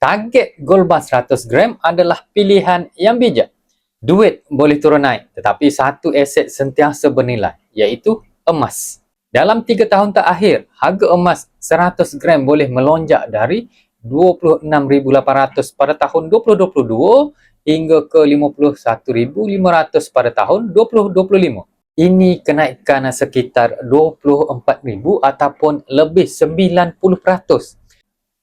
Target gold bar 100 gram adalah pilihan yang bijak. Duit boleh turun naik, tetapi satu aset sentiasa bernilai, iaitu emas. Dalam 3 tahun terakhir, harga emas 100 gram boleh melonjak dari 26,800 pada tahun 2022 hingga ke 51,500 pada tahun 2025. Ini kenaikan sekitar 24,000 ataupun lebih 90%.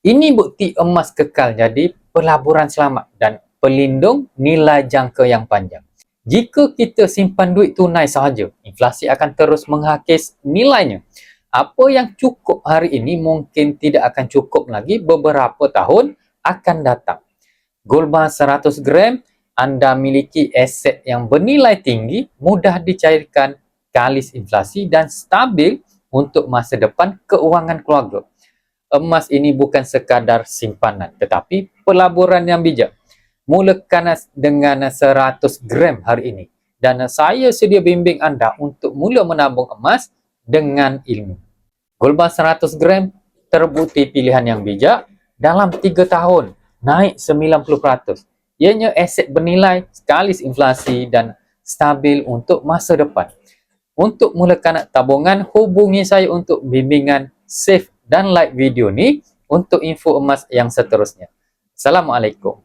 Ini bukti emas kekal jadi pelaburan selamat dan pelindung nilai jangka yang panjang. Jika kita simpan duit tunai sahaja, inflasi akan terus menghakis nilainya. Apa yang cukup hari ini mungkin tidak akan cukup lagi beberapa tahun akan datang. Gold bar 100 gram, anda miliki aset yang bernilai tinggi, mudah dicairkan, kalis inflasi dan stabil untuk masa depan keuangan keluarga. Emas ini bukan sekadar simpanan, tetapi pelaburan yang bijak. Mulakan dengan 100 gram hari ini. Dan saya sedia bimbing anda untuk mula menabung emas dengan ilmu. Gold bar 100 gram terbukti pilihan yang bijak. Dalam 3 tahun, naik 90%. Ianya aset bernilai, kalis inflasi dan stabil untuk masa depan. Untuk mulakan tabungan, hubungi saya untuk bimbingan safe dan like video ni untuk info emas yang seterusnya. Assalamualaikum.